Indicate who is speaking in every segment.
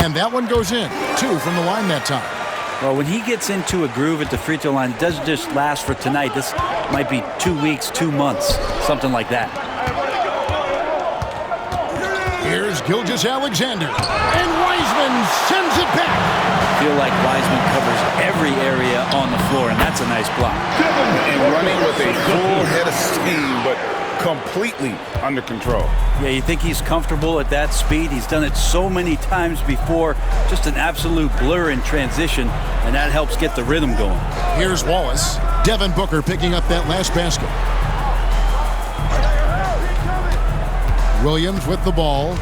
Speaker 1: And that one goes in. 2 from the line that time.
Speaker 2: Well, when he gets into a groove at the free throw line, it doesn't just last for tonight. This might be 2 weeks, 2 months, something like that.
Speaker 1: Here's Gilgeous-Alexander. And Wiseman sends it back.
Speaker 2: I feel like Wiseman covers every area on the floor, and that's a nice block.
Speaker 3: And running with a full head of steam, but completely under control.
Speaker 2: Yeah, you think he's comfortable at that speed? He's done it so many times before. Just an absolute blur in transition, and that helps get the rhythm going.
Speaker 1: Here's Wallace. Devin Booker picking up that last basket. Williams with the ball.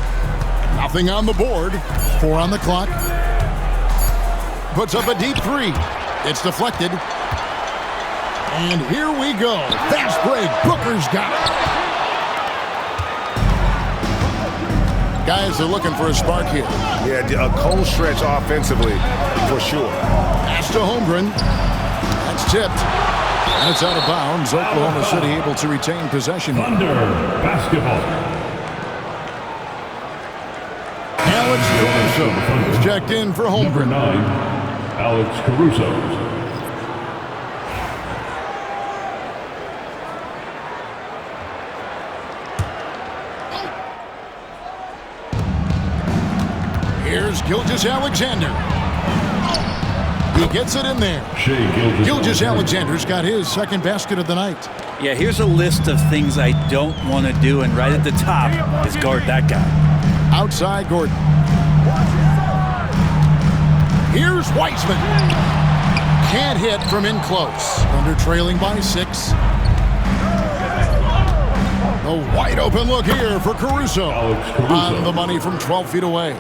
Speaker 1: Nothing on the board. 4 on the clock. Puts up a deep 3. It's deflected. And here we go. Fast break. Booker's got it. Guys are looking for a spark here.
Speaker 3: Yeah, a cold stretch offensively, for sure.
Speaker 1: Pass to Holmgren. That's tipped. And it's out of bounds. Oklahoma City able to retain possession.
Speaker 4: Thunder basketball.
Speaker 1: Alex Caruso is checked in for Holmgren.
Speaker 4: Number 9, Alex Caruso.
Speaker 1: Here's Gilgeous-Alexander. He gets it in there. Gilgeous-Alexander's got his second basket of the night.
Speaker 2: Yeah, here's a list of things I don't want to do, and right at the top is guard that guy.
Speaker 1: Outside Gordon. Here's Wiseman. Can't hit from in close. Thunder trailing by 6. A wide open look here for Caruso. On the money from 12 feet away.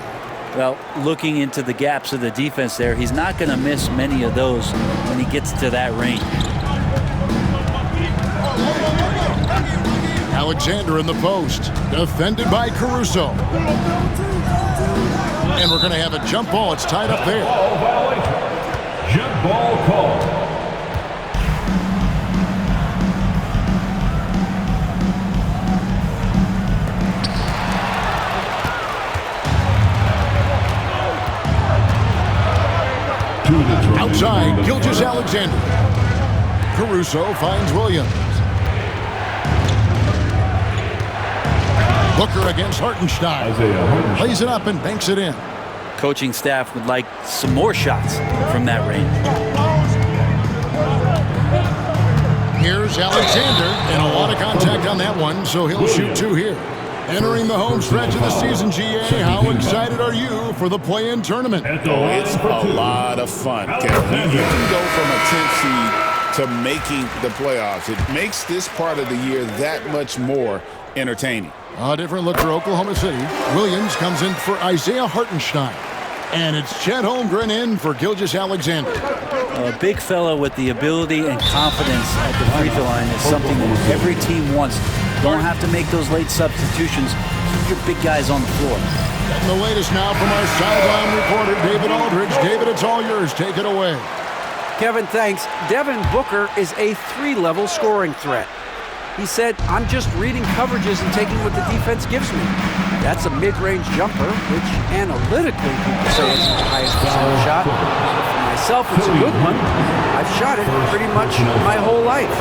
Speaker 2: Well, looking into the gaps of the defense there, he's not going to miss many of those when he gets to that range.
Speaker 1: Alexander in the post. Defended by Caruso. And we're going to have a jump ball. It's tied up there.
Speaker 4: Jump ball call.
Speaker 1: Outside, Gilgeous-Alexander. Caruso finds Williams. Booker against Hartenstein. Plays it up and banks it in.
Speaker 2: Coaching staff would like some more shots from that range.
Speaker 1: Here's Alexander, and a lot of contact on that one, so he'll shoot 2 here. Entering the home stretch of the season, GA, how excited are you for the play-in tournament?
Speaker 3: Oh, it's a lot of fun. You can go from a 10th seed to making the playoffs. It makes this part of the year that much more entertaining.
Speaker 1: A different look for Oklahoma City. Williams comes in for Isaiah Hartenstein. And it's Chet Holmgren in for Gilgeous-Alexander.
Speaker 2: A big fellow with the ability and confidence at the free throw line is something that every team wants. Don't have to make those late substitutions. Keep your big guys on the floor.
Speaker 1: And the latest now from our sideline reporter, David Aldridge. David, it's all yours. Take it away.
Speaker 5: Kevin, thanks. Devin Booker is a 3-level scoring threat. He said, I'm just reading coverages and taking what the defense gives me. That's a mid-range jumper, which analytically people say is the highest percentage shot. For myself, it's a good one. I've shot it pretty much my whole life.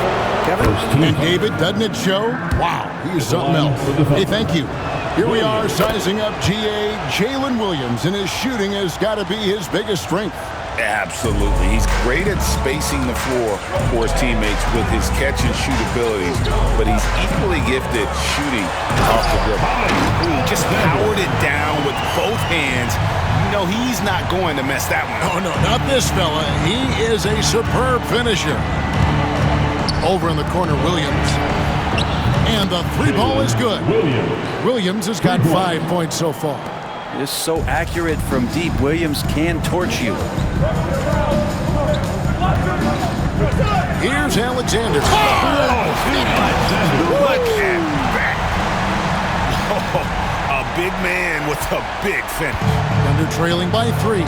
Speaker 5: Kevin?
Speaker 1: And David, doesn't it show? Wow, he is something else. Hey, thank you. Here we are sizing up GA Jalen Williams, and his shooting has got to be his biggest strength.
Speaker 3: Absolutely. He's great at spacing the floor for his teammates with his catch and shoot abilities, but he's equally gifted shooting off the dribble. Ooh, just powered it down with both hands. You know, he's not going to mess that one up.
Speaker 1: Oh, no, not this fella. He is a superb finisher. Over in the corner, Williams. And the 3-ball is good. Williams has got 5 points so far.
Speaker 2: Just so accurate from deep. Williams can torch you.
Speaker 1: Here's Alexander.
Speaker 3: Look at that. Oh, a big man with a big finish.
Speaker 1: Thunder trailing by 3.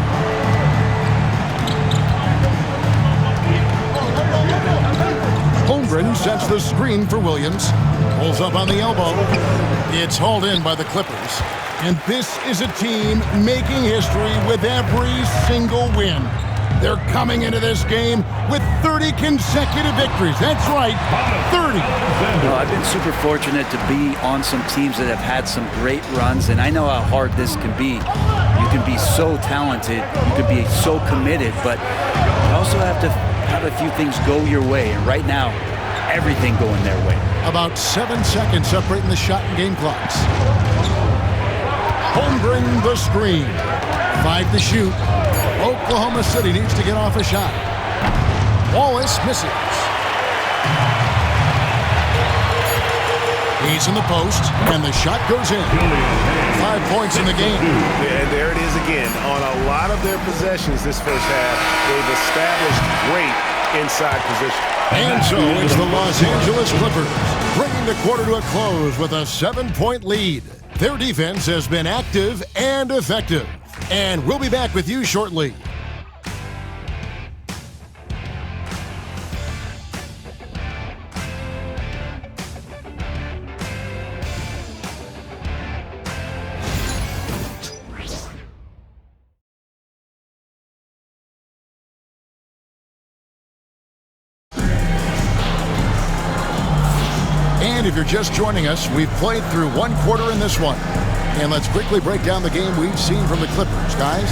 Speaker 1: Holmgren Holmgren sets the screen for Williams. Pulls up on the elbow. It's hauled in by the Clippers. And this is a team making history with every single win. They're coming into this game with 30 consecutive victories. That's right, 30.
Speaker 2: Well, I've been super fortunate to be on some teams that have had some great runs, and I know how hard this can be. You can be so talented, you can be so committed, but you also have to have a few things go your way. And right now, everything going their way.
Speaker 1: About 7 seconds separating the shot and game clocks. Holmgren the screen. 5 to shoot. Oklahoma City needs to get off a shot. Wallace misses. He's in the post, and the shot goes in. 5 points in the game.
Speaker 3: And there it is again. On a lot of their possessions this first half, they've established great inside position.
Speaker 1: And so it's the Los Angeles Clippers, bringing the quarter to a close with a 7-point lead. Their defense has been active and effective. And we'll be back with you shortly. And if you're just joining us, we've played through one quarter in this one. And let's quickly break down the game we've seen from the Clippers, guys.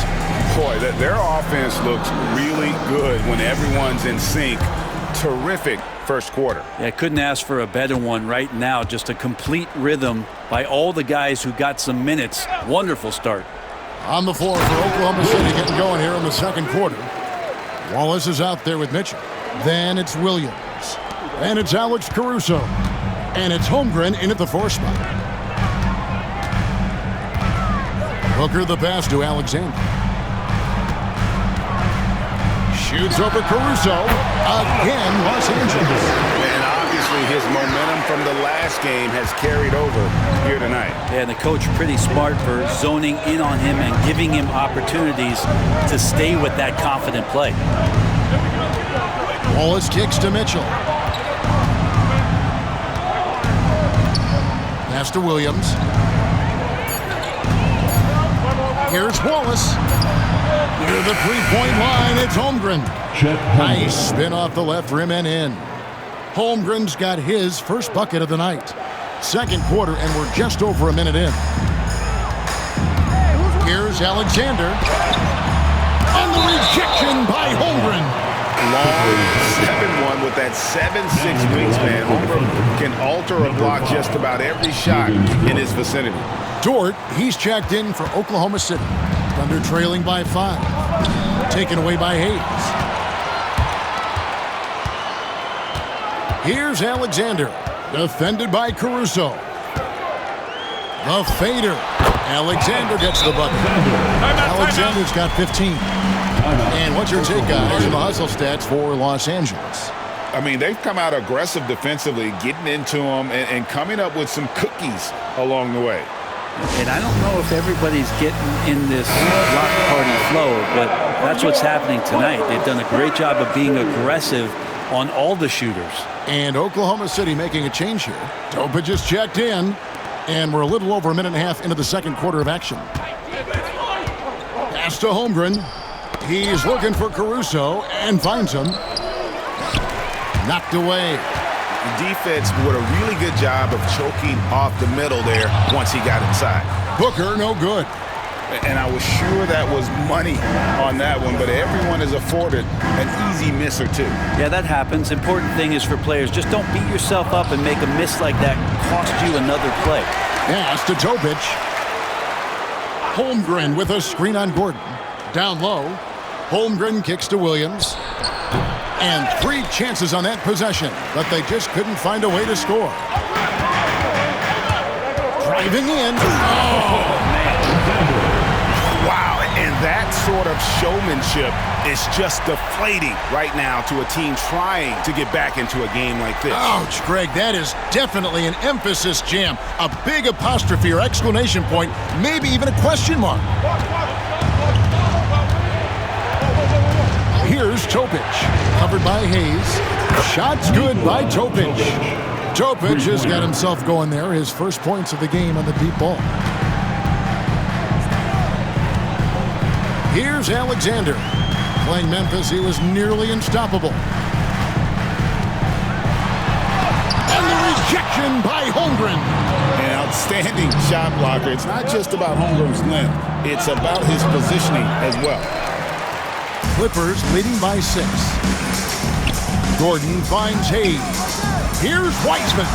Speaker 3: Boy, their offense looks really good when everyone's in sync. Terrific first quarter.
Speaker 2: Yeah, couldn't ask for a better one right now. Just a complete rhythm by all the guys who got some minutes. Wonderful start.
Speaker 1: On the floor for Oklahoma City getting going here in the second quarter. Wallace is out there with Mitchell. Then it's Williams. And it's Alex Caruso. And it's Holmgren in at the 4 spot. Booker the pass to Alexander. Shoots over Caruso. Again, Los Angeles.
Speaker 3: And obviously his momentum from the last game has carried over here tonight.
Speaker 2: Yeah, and the coach pretty smart for zoning in on him and giving him opportunities to stay with that confident play.
Speaker 1: Wallace kicks to Mitchell. Pass to Williams. Here's Wallace. Near the three-point line, it's Holmgren. Nice spin off the left rim and in. Holmgren's got his first bucket of the night. Second quarter, and we're just over a minute in. Here's Alexander. And the rejection by Holmgren.
Speaker 3: Long 7-1 with that 7'6" wingspan. Holmgren can alter a block just about every shot in his vicinity.
Speaker 1: Dort, he's checked in for Oklahoma City. Thunder trailing by 5. Taken away by Hayes. Here's Alexander. Defended by Caruso. The fader. Alexander gets the bucket. Alexander's got 15. And what's your take, guys, on the hustle stats for Los Angeles?
Speaker 3: I mean, they've come out aggressive defensively, getting into them and coming up with some cookies along the way.
Speaker 2: And I don't know if everybody's getting in this rock party flow, but that's what's happening tonight. They've done a great job of being aggressive on all the shooters.
Speaker 1: And Oklahoma City making a change here. Topa just checked in, and we're a little over a minute and a half into the second quarter of action. Pass to Holmgren. He's looking for Caruso and finds him. Knocked away.
Speaker 3: The defense did a really good job of choking off the middle there once he got inside.
Speaker 1: Booker, no good.
Speaker 3: And I was sure that was money on that one, but everyone is afforded an easy miss or two.
Speaker 2: Yeah, that happens. Important thing is for players, just don't beat yourself up and make a miss like that cost you another play.
Speaker 1: Pass to Topic. Holmgren with a screen on Gordon. Down low. Holmgren kicks to Williams. And 3 chances on that possession, but they just couldn't find a way to score. Driving in. Oh,
Speaker 3: man. Wow, and that sort of showmanship is just deflating right now to a team trying to get back into a game like this.
Speaker 1: Ouch, Greg, that is definitely an emphasis jam. A big apostrophe or exclamation point, maybe even a question mark. Here's Topic, covered by Hayes. Shot's good by Topic. Topic has got himself going there. His first points of the game on the deep ball. Here's Alexander. Playing Memphis, he was nearly unstoppable. And the rejection by Holmgren.
Speaker 3: An outstanding shot blocker. It's not just about Holmgren's length. It's about his positioning as well.
Speaker 1: Clippers leading by 6. Gordon finds Hayes. Here's Wiseman.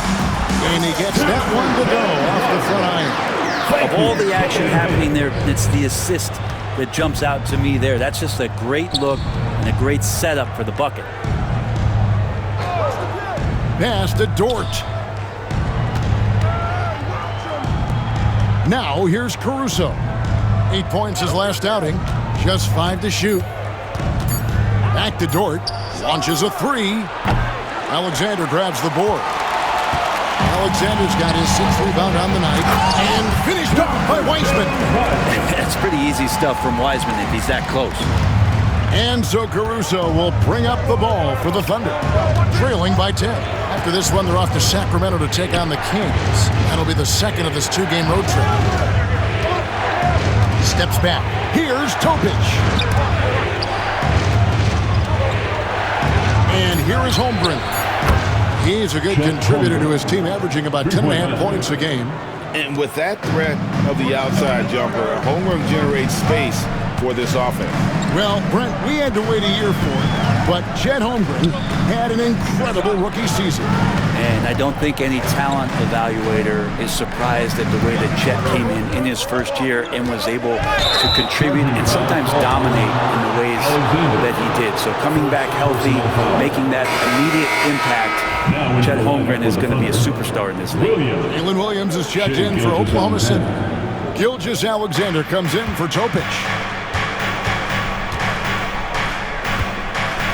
Speaker 1: And he gets that one to go off the front iron.
Speaker 2: Of all the action happening there, it's the assist that jumps out to me there. That's just a great look and a great setup for the bucket.
Speaker 1: Pass to Dort. Now here's Caruso. 8 points his last outing. Just 5 to shoot. Back to Dort. Launches a 3. Alexander grabs the board. Alexander's got his 6th rebound on the night. And finished off by Wiseman.
Speaker 2: That's pretty easy stuff from Wiseman if he's that close.
Speaker 1: And so Caruso will bring up the ball for the Thunder. Trailing by 10. After this one, they're off to Sacramento to take on the Kings. That'll be the second of this 2-game road trip. Steps back. Here's Topic. And here is Holmgren. He's a good contributor to his team, averaging about 10.5 points a game.
Speaker 3: And with that threat of the outside jumper, Holmgren generates space for this offense.
Speaker 1: Well, Brent, we had to wait a year for it, but Chet Holmgren had an incredible rookie season.
Speaker 2: And I don't think any talent evaluator is surprised at the way that Chet came in his first year and was able to contribute and sometimes dominate in the ways that he did. So coming back healthy, making that immediate impact, Chet Holmgren is going to be a superstar in this league.
Speaker 1: Jalen Williams is checked in for Oklahoma City. Gilgeous Alexander comes in for Topic.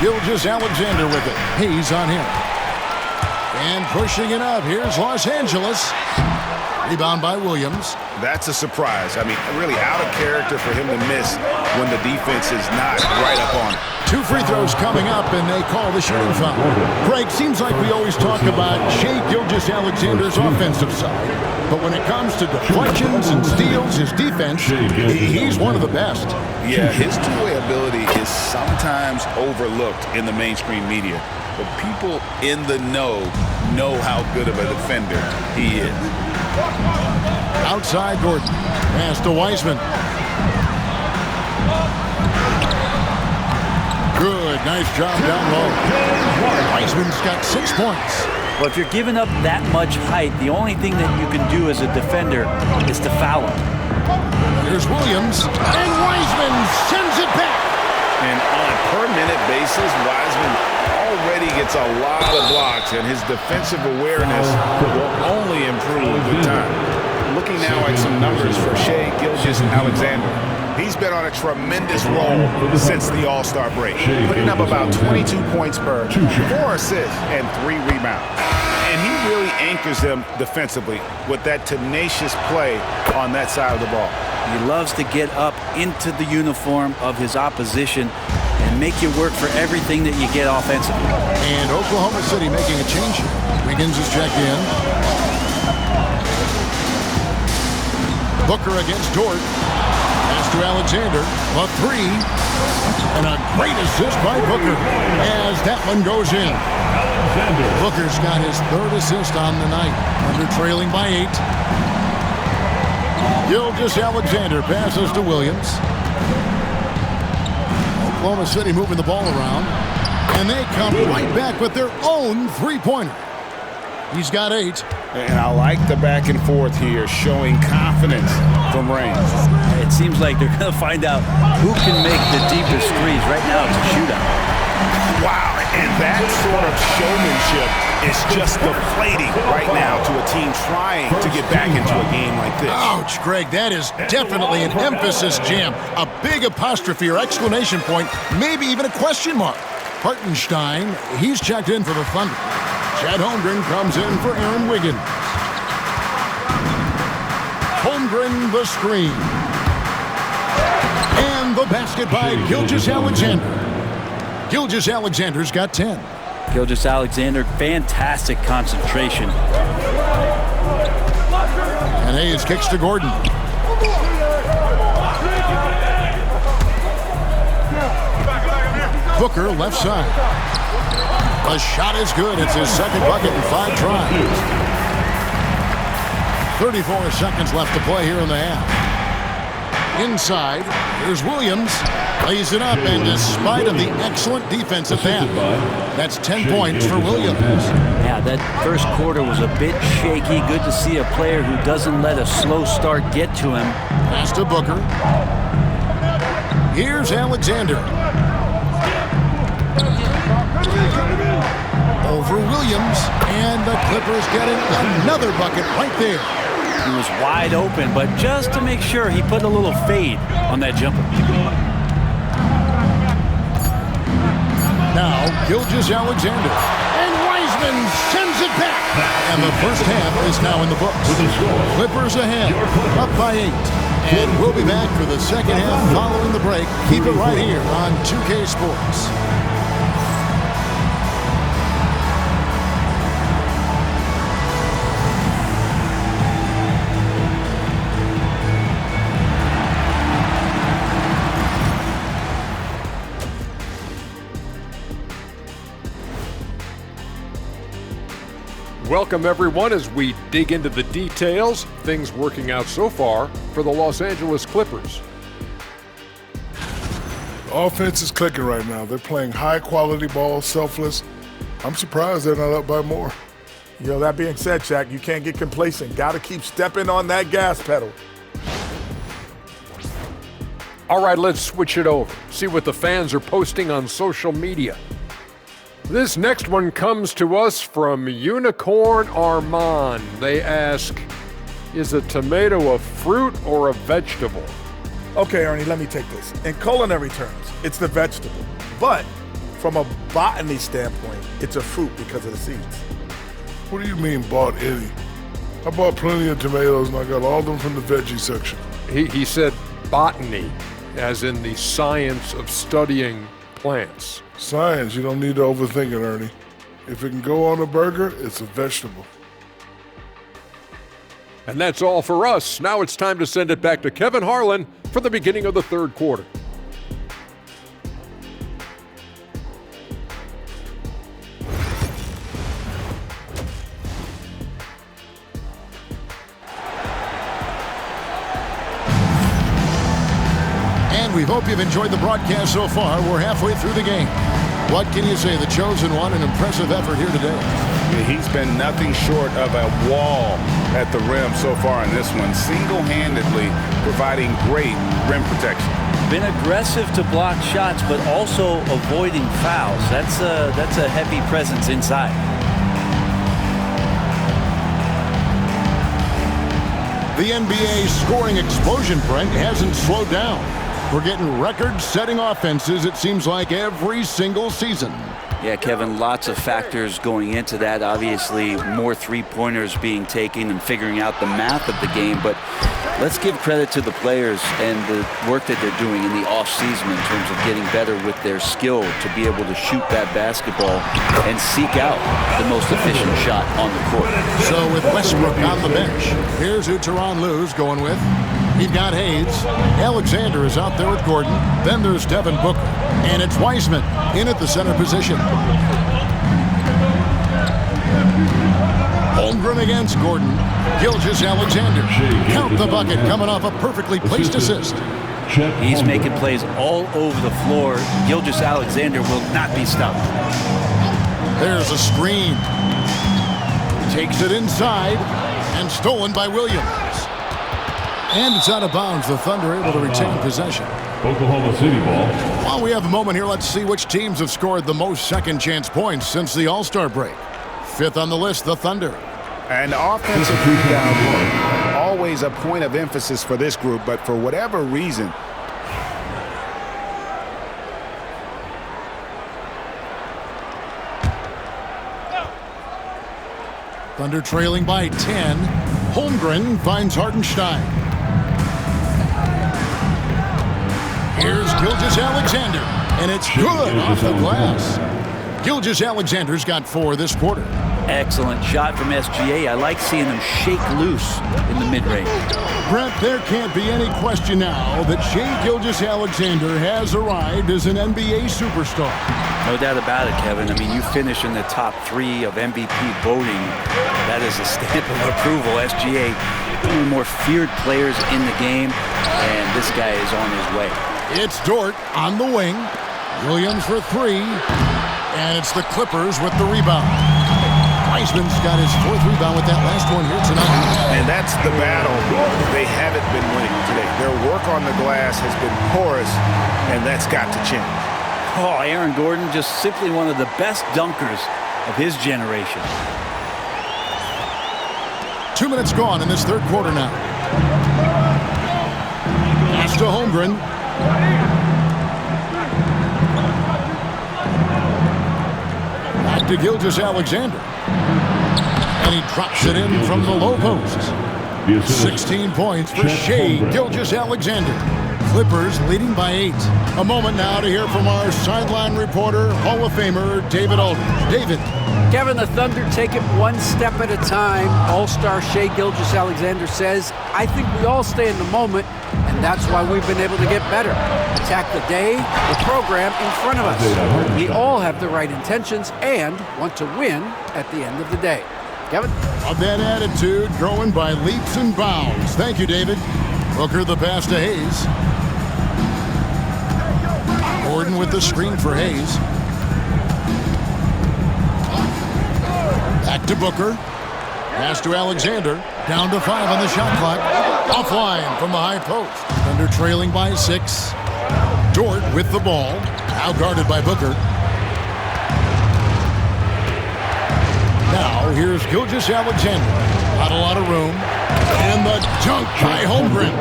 Speaker 1: Gilgeous Alexander with it. He's on him. And pushing it up. Here's Los Angeles. Rebound by Williams.
Speaker 3: That's a surprise. I mean, really out of character for him to miss when the defense is not right up on it.
Speaker 1: 2 free throws coming up, and they call the shooting foul. Greg, seems like we always talk about Shai Gilgeous-Alexander's offensive side. But when it comes to deflections and steals, his defense, he's one of the best.
Speaker 3: Yeah, his two-way ability is sometimes overlooked in the mainstream media. But people in the know how good of a defender he is.
Speaker 1: Outside Gordon. Pass to Wiseman. Good, nice job down low. Wiseman's got 6 points.
Speaker 2: Well, if you're giving up that much height, the only thing that you can do as a defender is to foul him.
Speaker 1: Here's Williams, and Wiseman sends it back.
Speaker 3: And on a per-minute basis, Wiseman already gets a lot of blocks, and his defensive awareness will only improve with time. Looking now at some numbers for Shai Gilgeous-Alexander. He's been on a tremendous roll since the All-Star break, putting up about 22 points per, 4 assists, and 3 rebounds. And he really anchors them defensively with that tenacious play on that side of the ball.
Speaker 2: He loves to get up into the uniform of his opposition and make you work for everything that you get offensively.
Speaker 1: And Oklahoma City making a change here. Wiggins is checked in. Booker against Dort. Pass to Alexander. A 3. And a great assist by Booker as that one goes in. Booker's got his 3rd assist on the night. Under trailing by 8. Gilgeous-Alexander passes to Williams. Oklahoma City moving the ball around. And they come right back with their own 3-pointer. He's got 8.
Speaker 3: And I like the back and forth here, showing confidence from Reigns.
Speaker 2: It seems like they're going to find out who can make the deepest threes. Right now, it's a shootout.
Speaker 3: Wow, and that sort of showmanship is just deflating right now to a team trying to get back into a game like this.
Speaker 1: Ouch, Greg, that is definitely an emphasis jam. A big apostrophe or exclamation point, maybe even a question mark. Hartenstein, he's checked in for the Thunder. Chet Holmgren comes in for Aaron Wiggins. Holmgren the screen. And the basket by Gilgeous-Alexander. Gilgeous-Alexander's got 10.
Speaker 2: Gilgeous-Alexander, fantastic concentration.
Speaker 1: And Hayes kicks to Gordon. Booker left side. The shot is good. It's his second bucket in 5 tries. 34 seconds left to play here in the half. Inside, here's Williams. Lays it up, and despite of the excellent defense at that, that's 10 points for Williams.
Speaker 2: Yeah, that first quarter was a bit shaky. Good to see a player who doesn't let a slow start get to him.
Speaker 1: Pass to Booker. Here's Alexander. Over Williams, and the Clippers getting another bucket right there.
Speaker 2: He was wide open, but just to make sure, he put a little fade on that jumper.
Speaker 1: Now, Gilgeous-Alexander. And Wiseman sends it back. And the first half is now in the books. Clippers ahead, up by 8. And we'll be back for the second half following the break. Keep it right here on 2K Sports.
Speaker 6: Welcome, everyone, as we dig into the details. Things working out so far for the Los Angeles Clippers.
Speaker 7: Offense is clicking right now. They're playing high-quality ball, selfless. I'm surprised they're not up by more.
Speaker 8: That being said, Shaq, you can't get complacent. Got to keep stepping on that gas pedal.
Speaker 6: All right, let's switch it over. See what the fans are posting on social media. This next one comes to us from Unicorn Armand. They ask, is a tomato a fruit or a vegetable?
Speaker 8: Okay, Ernie, let me take this. In culinary terms, it's the vegetable. But from a botany standpoint, it's a fruit because of the seeds.
Speaker 7: What do you mean, bought any? I bought plenty of tomatoes, and I got all of them from the veggie section.
Speaker 6: He said botany, as in the science of studying plants.
Speaker 7: Science, you don't need to overthink it, Ernie. If it can go on a burger, it's a vegetable.
Speaker 6: And that's all for us. Now it's time to send it back to Kevin Harlan for the beginning of the third quarter.
Speaker 1: We hope you've enjoyed the broadcast so far. We're halfway through the game. What can you say? The chosen one, an impressive effort here today.
Speaker 3: He's been nothing short of a wall at the rim so far in this one, single-handedly providing great rim protection.
Speaker 2: Been aggressive to block shots, but also avoiding fouls. That's a heavy presence inside.
Speaker 1: The NBA scoring explosion, Brent, hasn't slowed down. We're getting record-setting offenses, it seems like, every single season.
Speaker 2: Yeah, Kevin, lots of factors going into that. Obviously, more three-pointers being taken and figuring out the math of the game. But let's give credit to the players and the work that they're doing in the off-season in terms of getting better with their skill to be able to shoot that basketball and seek out the most efficient shot on the court.
Speaker 1: So with Westbrook on the bench, here's who Tyronn Lue's going with. He's got Hayes. Alexander is out there with Gordon. Then there's Devin Booker. And it's Wiseman in at the center position. Holmgren against Gordon. Gilgeous-Alexander. Count the bucket coming off a perfectly placed assist.
Speaker 2: He's making plays all over the floor. Gilgeous-Alexander will not be stopped.
Speaker 1: There's a screen. Takes it inside and stolen by Williams. And it's out of bounds. The Thunder able to retain possession.
Speaker 4: Oklahoma City ball.
Speaker 1: While we have a moment here, let's see which teams have scored the most second-chance points since the All-Star break. Fifth on the list, the Thunder.
Speaker 3: And offensive rebound, always a point of emphasis for this group, but for whatever reason,
Speaker 1: Thunder trailing by 10. Holmgren finds Hartenstein. Here's Gilgeous-Alexander, and it's good off the glass. Gilgeous-Alexander's got 4 this quarter.
Speaker 2: Excellent shot from SGA. I like seeing them shake loose in the mid-range.
Speaker 1: Brent, there can't be any question now that Shai Gilgeous-Alexander has arrived as an NBA superstar.
Speaker 2: No doubt about it, Kevin. I mean, you finish in the top 3 of MVP voting. That is a stamp of approval. SGA, one of the more feared players in the game, and this guy is on his way.
Speaker 1: It's Dort on the wing. Williams for 3. And it's the Clippers with the rebound. Wiseman's got his 4th rebound with that last one here tonight.
Speaker 3: And that's the battle they haven't been winning today. Their work on the glass has been porous, and that's got to change.
Speaker 2: Oh, Aaron Gordon, just simply one of the best dunkers of his generation.
Speaker 1: 2 minutes gone in this third quarter now. Pass to Holmgren. Back to Gilgeous-Alexander. And he drops it in from the low post. 16 points for Shai Gilgeous-Alexander. Clippers leading by 8. A moment now to hear from our sideline reporter, Hall of Famer David Aldridge. David.
Speaker 5: Kevin, the Thunder take it one step at a time. All-star Shai Gilgeous-Alexander says, I think we all stay in the moment, and that's why we've been able to get better. Attack the day, the program in front of us. We all have the right intentions and want to win at the end of the day. Kevin?
Speaker 1: Of that attitude growing by leaps and bounds. Thank you, David. Booker the pass to Hayes. Gordon with the screen for Hayes. Back to Booker. Pass to Alexander. Down to 5 on the shot clock. Offline from the high post. Thunder trailing by 6. Dort with the ball. Now guarded by Booker. Now here's Gilgeous-Alexander. Not a lot of room. And the dunk by Holmgren.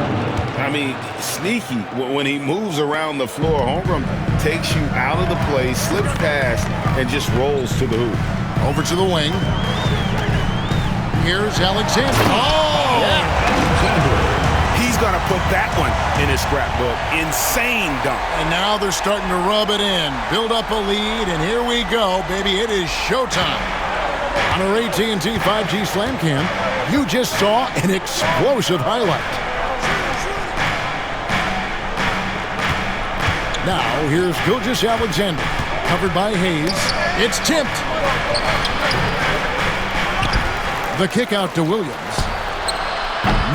Speaker 3: I mean, sneaky. When he moves around the floor, Holmgren takes you out of the play, slips past, and just rolls to the hoop.
Speaker 1: Over to the wing. Here's Alexander. Oh!
Speaker 3: Yeah. He's going to put that one in his scrapbook. Insane dunk.
Speaker 1: And now they're starting to rub it in. Build up a lead, and here we go, baby. It is showtime. On our AT&T 5G Slam Cam, you just saw an explosive highlight. Now, here's Gilgeous-Alexander, covered by Hayes. It's tipped. The kick out to Williams.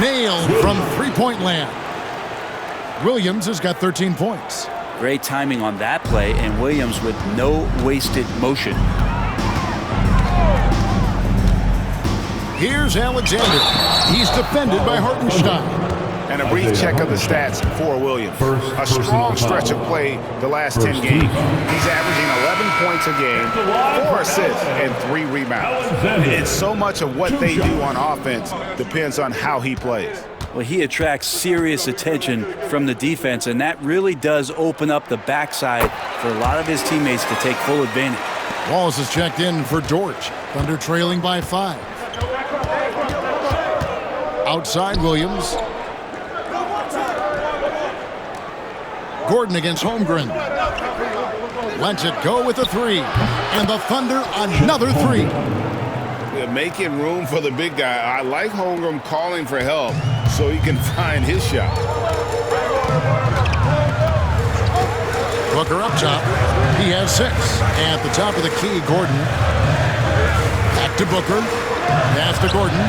Speaker 1: Nailed from three-point land. Williams has got 13 points.
Speaker 2: Great timing on that play, and Williams with no wasted motion.
Speaker 1: Here's Alexander. He's defended by Hartenstein.
Speaker 3: And a brief check of the stats for Williams. A strong stretch of play the last 10 games. He's averaging 11 points a game, 4 assists, and 3 rebounds. It's so much of what they do on offense depends on how he plays.
Speaker 2: Well, he attracts serious attention from the defense, and that really does open up the backside for a lot of his teammates to take full advantage.
Speaker 1: Wallace is checked in for George. Thunder trailing by 5. Outside Williams. Gordon against Holmgren. Lets it go with a 3. And the Thunder another 3.
Speaker 3: They're making room for the big guy. I like Holmgren calling for help so he can find his shot.
Speaker 1: Booker up top. He has 6. At the top of the key, Gordon. Back to Booker. Pass to Gordon.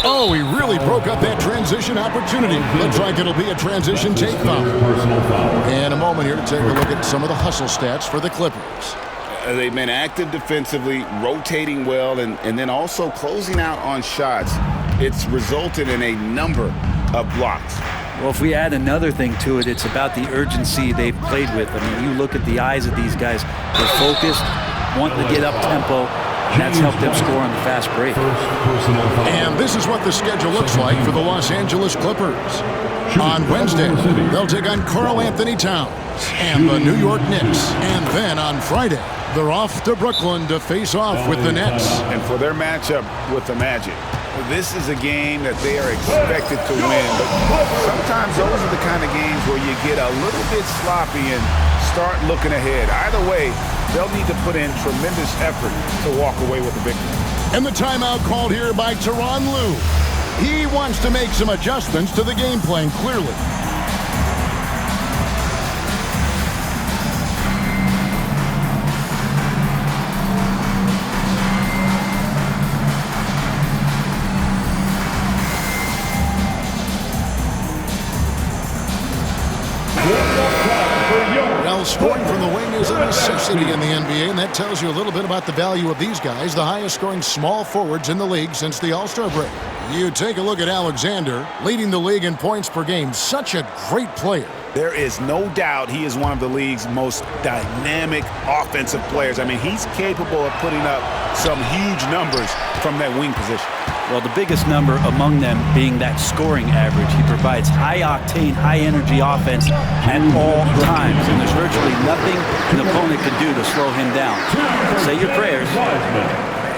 Speaker 1: Oh, he really broke up that transition opportunity. Looks like it'll be a transition take foul. In a moment here to take a look at some of the hustle stats for the Clippers.
Speaker 3: They've been active defensively, rotating well, and then also closing out on shots. It's resulted in a number of blocks.
Speaker 2: Well, if we add another thing to it, it's about the urgency they've played with. I mean, you look at the eyes of these guys. They're focused, wanting to get up tempo. And that's helped them score on the fast break.
Speaker 1: And this is what the schedule looks like for the Los Angeles Clippers. On Wednesday, they'll take on Karl Anthony Towns and the New York Knicks. And then on Friday, they're off to Brooklyn to face off with the Nets.
Speaker 3: And for their matchup with the Magic, This is a game that they are expected to win, but sometimes those are the kind of games where you get a little bit sloppy and start looking ahead. Either way, they'll need to put in tremendous effort to walk away with the victory.
Speaker 1: And the timeout called here by Tyronn Lue. He wants to make some adjustments to the game plan, clearly. Well, scoring from the wing is a necessity in the NBA, and that tells you a little bit about the value of these guys, the highest scoring small forwards in the league since the All-Star break. You take a look at Alexander, leading the league in points per game. Such a great player.
Speaker 3: There is no doubt he is one of the league's most dynamic offensive players. I mean, he's capable of putting up some huge numbers from that wing position.
Speaker 2: Well, the biggest number among them being that scoring average. He provides high-octane, high-energy offense at all times, and there's virtually nothing an opponent can do to slow him down. Say your prayers.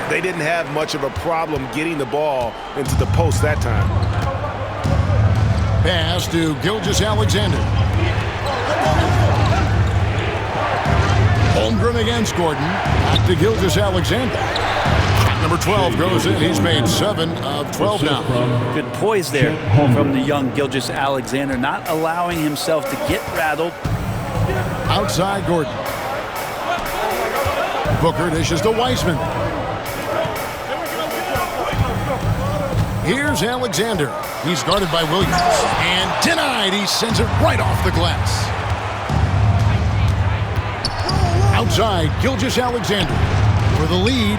Speaker 3: They didn't have much of a problem getting the ball into the post that time.
Speaker 1: Pass to Gilgeous-Alexander. Holmgren against Gordon. Back to Gilgeous-Alexander. Number 12 goes in. He's made 7 of 12 now.
Speaker 2: Good poise there from the young Gilgeous-Alexander, not allowing himself to get rattled.
Speaker 1: Outside Gordon. Booker dishes to Wiseman. Here's Alexander. He's guarded by Williams. And denied. He sends it right off the glass. Outside, Gilgeous-Alexander for the lead.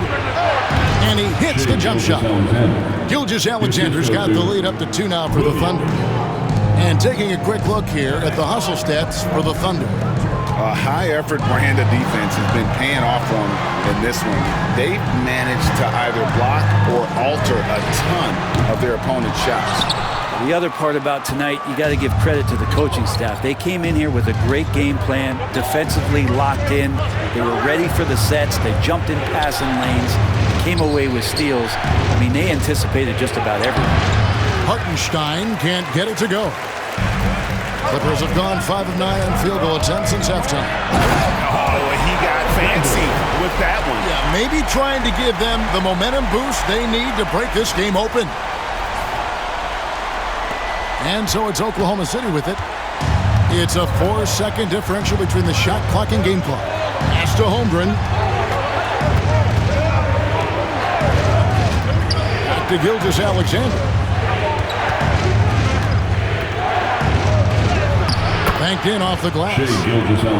Speaker 1: And he hits the jump shot. Gilgeous-Alexander's got the lead up to 2 now for the Thunder. And taking a quick look here at the hustle stats for the Thunder.
Speaker 3: A high-effort brand of defense has been paying off for them in this one. They've managed to either block or alter a ton of their opponent's shots.
Speaker 2: The other part about tonight, you got to give credit to the coaching staff. They came in here with a great game plan, defensively locked in. They were ready for the sets. They jumped in passing lanes, came away with steals. I mean, they anticipated just about everything.
Speaker 1: Hartenstein can't get it to go. Clippers have gone 5 of 9 on field goal attempts since halftime.
Speaker 3: Oh, he got fancy with that one.
Speaker 1: Yeah, maybe trying to give them the momentum boost they need to break this game open. And so it's Oklahoma City with it. It's a 4-second differential between the shot clock and game clock. Pass to Holmgren. Back to Gilgeous-Alexander. Banked in off the glass.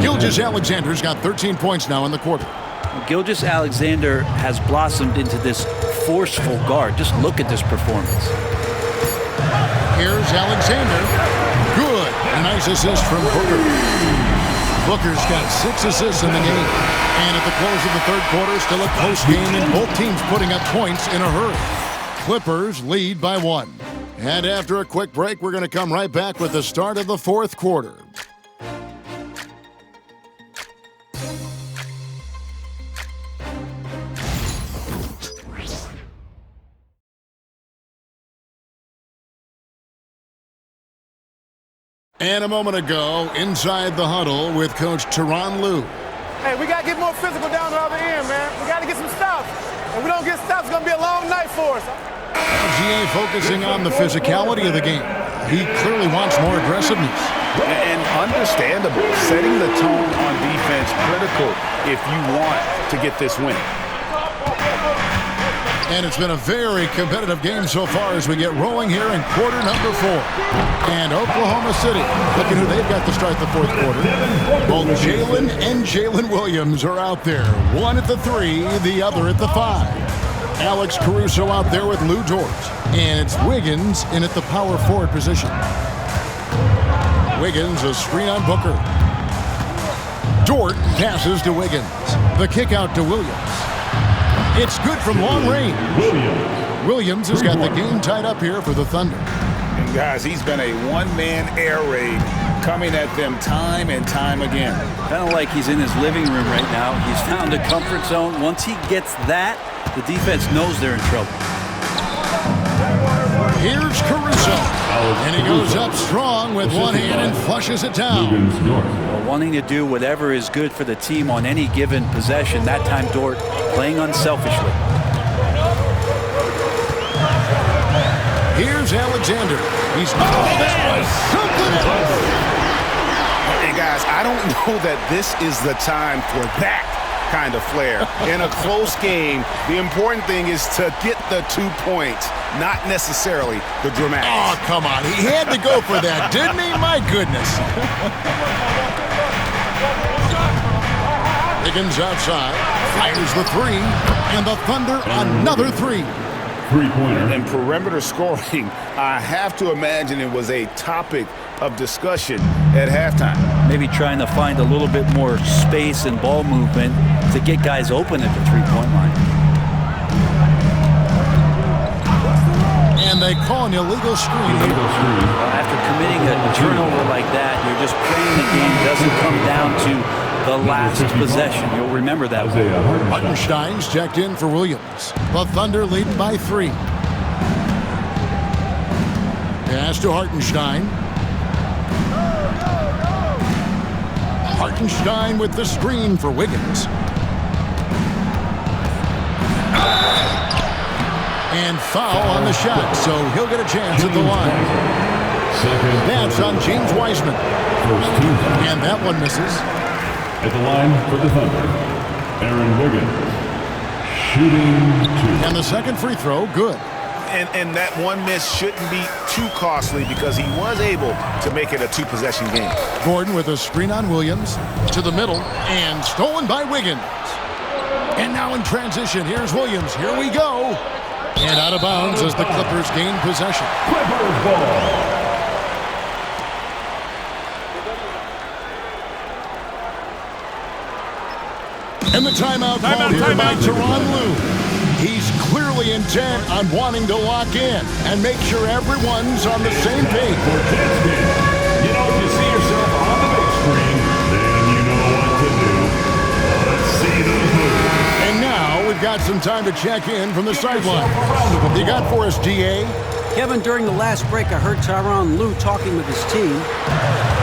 Speaker 1: Gilgeous-Alexander's got 13 points now in the quarter.
Speaker 2: Gilgeous-Alexander has blossomed into this forceful guard. Just look at this performance.
Speaker 1: Here's Alexander. Good. A nice assist from Booker. Booker's got 6 assists in the game. And at the close of the third quarter, still a close game, and both teams putting up points in a hurry. Clippers lead by 1. And after a quick break, we're going to come right back with the start of the fourth quarter. And a moment ago, inside the huddle with Coach Tyronn Lue.
Speaker 9: Hey, we got to get more physical down the other end, man. We got to get some stops. If we don't get stops, it's going to be a long night for us.
Speaker 1: LGA focusing on the physicality of the game. He clearly wants more aggressiveness.
Speaker 3: And understandable. Setting the tone on defense critical if you want to get this win.
Speaker 1: And it's been a very competitive game so far as we get rolling here in quarter number 4. And Oklahoma City, looking who they've got to start the fourth quarter. Both Jalen and Jalen Williams are out there. One at the 3, the other at the 5. Alex Caruso out there with Lou Dort. And it's Wiggins in at the power forward position. Wiggins, a screen on Booker. Dort passes to Wiggins. The kick out to Williams. It's good from long range. Williams has got the game tied up here for the Thunder.
Speaker 3: And guys, he's been a one-man air raid coming at them time and time again.
Speaker 2: Kind of like he's in his living room right now. He's found a comfort zone. Once he gets that, the defense knows they're in trouble.
Speaker 1: Here's Caruso. And he goes up strong with one hand and flushes it down.
Speaker 2: Well, wanting to do whatever is good for the team on any given possession. That time, Dort playing unselfishly.
Speaker 1: Here's Alexander. He's that was something else.
Speaker 3: And guys, I don't know that this is the time for that kind of flair. In a close game, the important thing is to get the 2 points, not necessarily the dramatics.
Speaker 1: Oh, come on. He had to go for that, didn't he? My goodness. Higgins outside, fires the three, and the Thunder another three.
Speaker 4: Three-pointer.
Speaker 3: And perimeter scoring, I have to imagine it was a topic of discussion at halftime.
Speaker 2: Maybe trying to find a little bit more space and ball movement to get guys open at the three-point line.
Speaker 1: And they call an illegal screen.
Speaker 2: After committing a turnover like that, you're just praying the game doesn't come down to the last possession. You'll remember that one.
Speaker 1: Hartenstein's checked in for Williams. The Thunder leading by 3. Pass to Hartenstein. Hartenstein with the screen for Wiggins. And foul on the shot, so he'll get a chance at the line. That's on James Wiseman. And that one misses.
Speaker 4: At the line for the Thunder, Aaron Wiggins, shooting 2.
Speaker 1: And the second free throw, good.
Speaker 3: And that one miss shouldn't be too costly because he was able to make it a 2-possession game.
Speaker 1: Gordon with a screen on Williams to the middle and stolen by Wiggins. And now in transition, here's Williams. Here we go. And out of bounds as the Clippers gain possession.
Speaker 4: Clippers ball.
Speaker 1: And the timeout called here by Tyronn Lue. He's clearly intent on wanting to lock in and make sure everyone's on the same page.
Speaker 4: For this game, you know, if you see yourself on the big screen, then you know what to do. Let's see those moves.
Speaker 1: And now we've got some time to check in from the sideline. You got for us, DA?
Speaker 5: Kevin, during the last break, I heard Tyronn Lue talking with his team.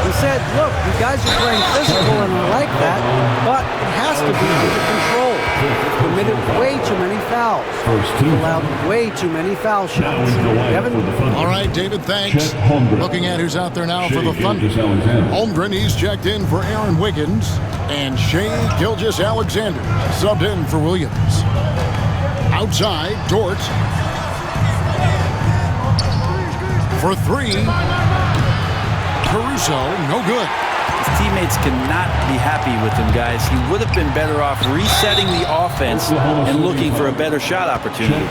Speaker 5: He said, look, you guys are playing physical and I like that, but it has to be under control. They've committed way too many fouls. They've allowed way too many foul shots. Kevin?
Speaker 1: All right, David, thanks. Looking at who's out there now for the Thunder. Holmgren, he's checked in for Aaron Wiggins. And Shai Gilgeous-Alexander subbed in for Williams. Outside, Dort. For 3. Caruso, no good.
Speaker 2: His teammates cannot be happy with him, guys. He would have been better off resetting the offense and looking for a better shot opportunity.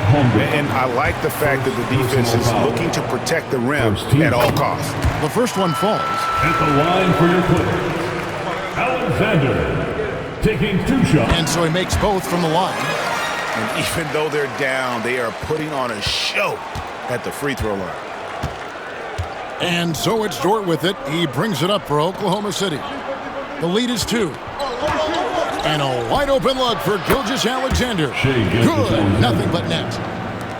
Speaker 3: And I like the fact that the defense is looking to protect the rim at all costs.
Speaker 1: The first one falls.
Speaker 4: At the line for your Clippers, Alexander taking 2 shots.
Speaker 1: And so he makes both from the line.
Speaker 3: And even though they're down, they are putting on a show at the free throw line.
Speaker 1: And so it's Dort with it. He brings it up for Oklahoma City. The lead is 2. And a wide open look for Gilgeous-Alexander. Good. Nothing but net.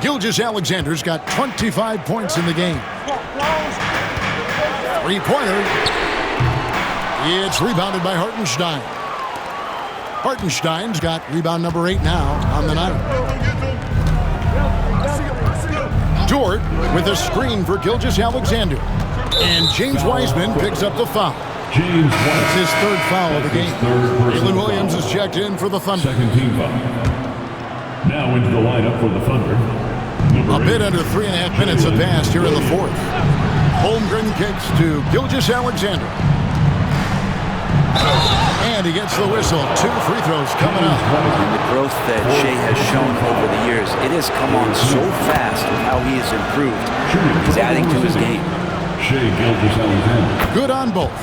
Speaker 1: Gilgeous-Alexander's got 25 points in the game. 3-pointer. It's rebounded by Hartenstein. Hartenstein's got rebound number 8 now on the night. Dort with a screen for Gilgeous-Alexander. And James Wiseman picks up the foul.
Speaker 4: James Wiseman.
Speaker 1: It's his 3rd foul of the game. Jalen Williams is checked in for the Thunder.
Speaker 4: Second team foul. Now into the lineup for the Thunder.
Speaker 1: A bit under 3.5 minutes have passed here in the 4th. Holmgren kicks to Gilgeous-Alexander. And he gets the whistle. 2 free throws coming up.
Speaker 2: And the growth that Shai has shown over the years, it has come on so fast with how he has improved. He's adding to his game.
Speaker 4: Shai Gilgeous-Alexander.
Speaker 1: Good on both.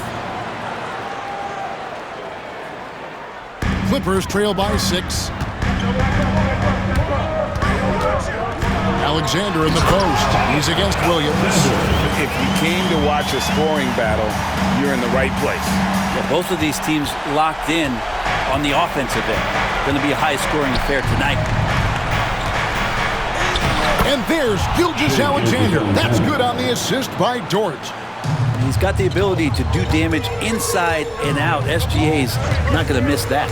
Speaker 1: Clippers trail by 6. Alexander in the post. He's against Williams.
Speaker 3: If you came to watch a scoring battle, you're in the right place.
Speaker 2: Yeah, both of these teams locked in on the offensive end. Going to be a high-scoring affair tonight.
Speaker 1: And there's Gilgeous-Alexander. That's good on the assist by Dort.
Speaker 2: He's got the ability to do damage inside and out. SGA's not going to miss that.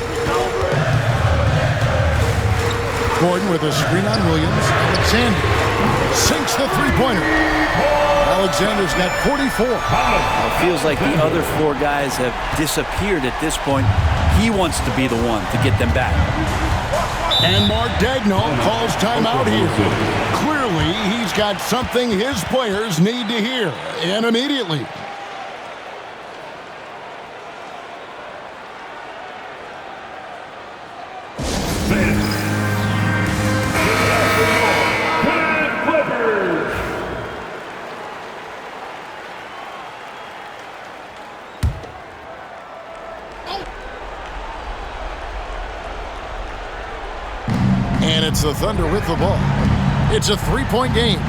Speaker 1: Gordon with a screen on Williams. Alexander sinks the three-pointer. Alexander's got 44.
Speaker 2: It feels like the other four guys have disappeared at this point. He wants to be the one to get them back.
Speaker 1: And Mark Daigneault calls timeout here. Clearly, he's got something his players need to hear, and immediately. And it's the Thunder with the ball. It's a three-point game.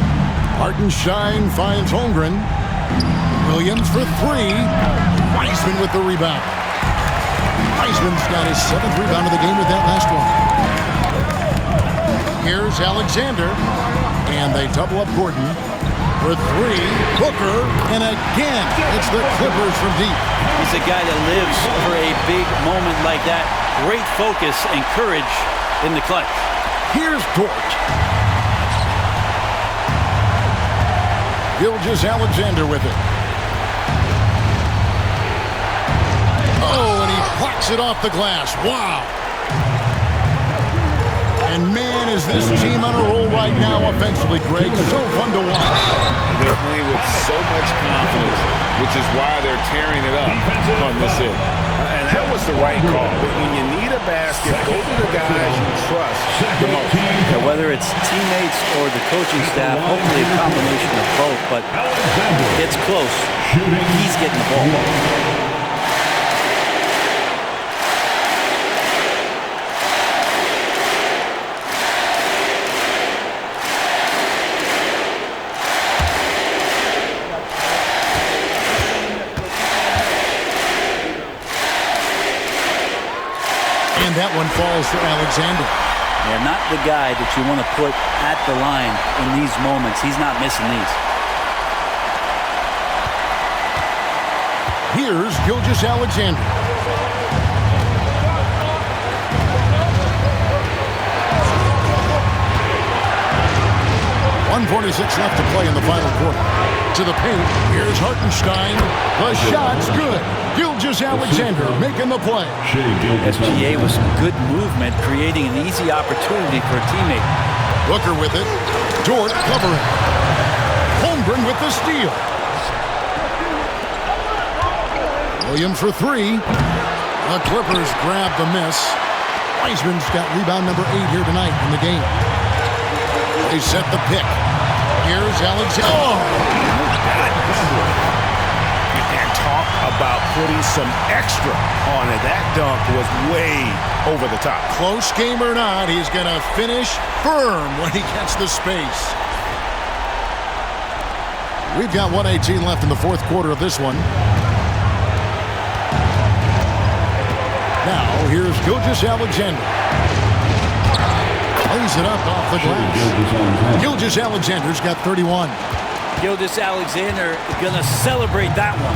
Speaker 1: Hartenstein finds Holmgren. Williams for three. Wiseman with the rebound. Wiseman's got his 7th rebound of the game with that last one. Here's Alexander. And they double up Gordon. For three, Booker. And again, it's the Clippers from deep.
Speaker 2: He's a guy that lives for a big moment like that. Great focus and courage in the clutch.
Speaker 1: Here's Dort. Gilgeous-Alexander with it. Oh, and he plucks it off the glass. Wow. And man, is this team on a roll right now offensively, Greg. So fun to watch.
Speaker 3: They're playing with so much confidence, which is why they're tearing it up on this end. And that was the right call. But when you need a basket, those are the guys you trust the most.
Speaker 2: Yeah, whether it's teammates or the coaching staff, hopefully a combination of both, but it's close. He's getting the ball.
Speaker 1: And that one falls to Alexander.
Speaker 2: Yeah, not the guy that you want to put at the line in these moments. He's not missing these.
Speaker 1: Here's Gilgeous-Alexander. 1:46 left to play in the final quarter. To the paint, here's Hartenstein. The shot's good. Gilgeous-Alexander making the play.
Speaker 2: SGA with some good movement, creating an easy opportunity for a teammate.
Speaker 1: Booker with it. Dort covering. Holmgren with the steal. Williams for three. The Clippers grab the miss. Wiseman's got rebound number 8 here tonight in the game. They set the pick. Here's Alexander. Oh!
Speaker 3: And talk about putting some extra on it. That dunk was way over the top.
Speaker 1: Close game or not, he's going to finish firm when he gets the space. We've got 1:18 left in the fourth quarter of this one. Now, here's Gilgeous-Alexander. Lays it up off the glass. Gilgeous-Alexander's got 31.
Speaker 2: Gilgeous-Alexander going to celebrate that one.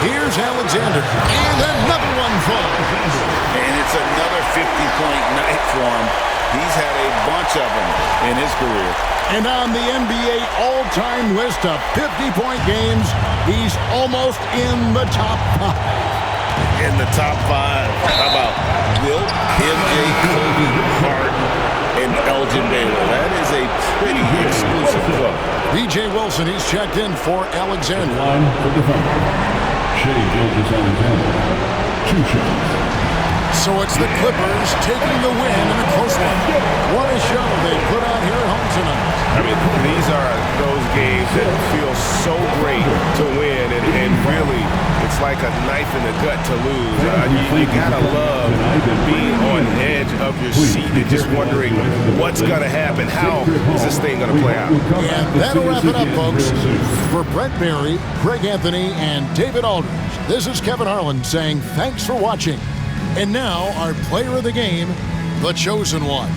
Speaker 1: Here's Alexander. And another one falls.
Speaker 3: And it's another 50-point night for him. He's had a bunch of them in his career.
Speaker 1: And on the NBA all-time list of 50-point games, he's almost in the top 5.
Speaker 3: In the top 5. How about Wilt, MJ, Kobe, Hart, and Elgin Baylor? That is a pretty exclusive club.
Speaker 1: B.J. Wilson, he's checked in for Alexander.
Speaker 4: Line for the Thunder. Shai Gilgeous-Alexander. 2 shots.
Speaker 1: So it's the Clippers taking the win in a close one. What a show they put on here at home tonight.
Speaker 3: I mean, these are those games that feel so great to win, and really, it's like a knife in the gut to lose. You gotta love being on the edge of your seat and just wondering what's gonna happen. How is this thing gonna play out?
Speaker 1: And that'll wrap it up, folks. For Brent Barry, Greg Anthony, and David Aldridge, this is Kevin Harlan saying thanks for watching. And now, our player of the game, the chosen one.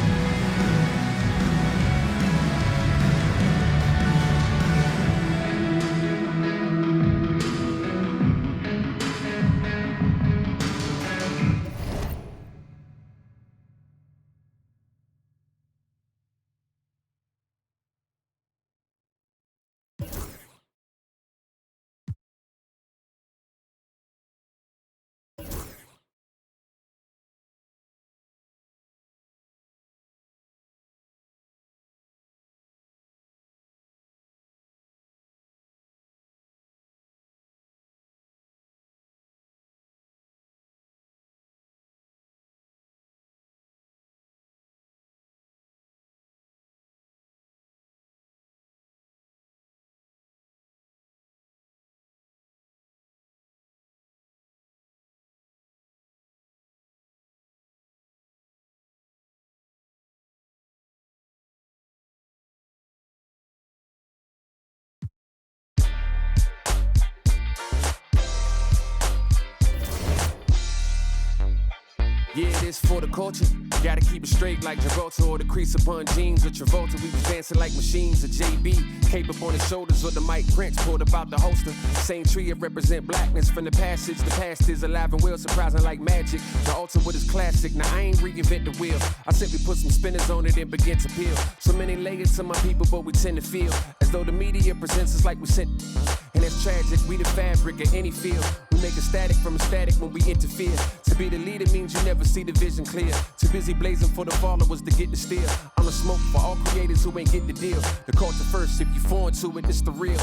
Speaker 10: Yeah, this for the culture. Gotta keep it straight like Gibraltar or the crease upon jeans or Travolta. We was dancing like machines or JB. Cape up on his shoulders or the Mike Prince pulled about the holster. Same tree, it represent blackness from the passage. The past is alive and well, surprising like magic. The altar with his classic. Now I ain't reinvent the wheel. I simply put some spinners on it and begin to peel. So many layers to my people, but we tend to feel as though the media presents us like we sent. And that's tragic, we the fabric of any field. We make a static from a static when we interfere. To be the leader means you never see the vision clear. Too busy blazing for the followers to get the steal. I'm the smoke for all creators who ain't get the deal. The culture first, if you foreign to it, it's the real.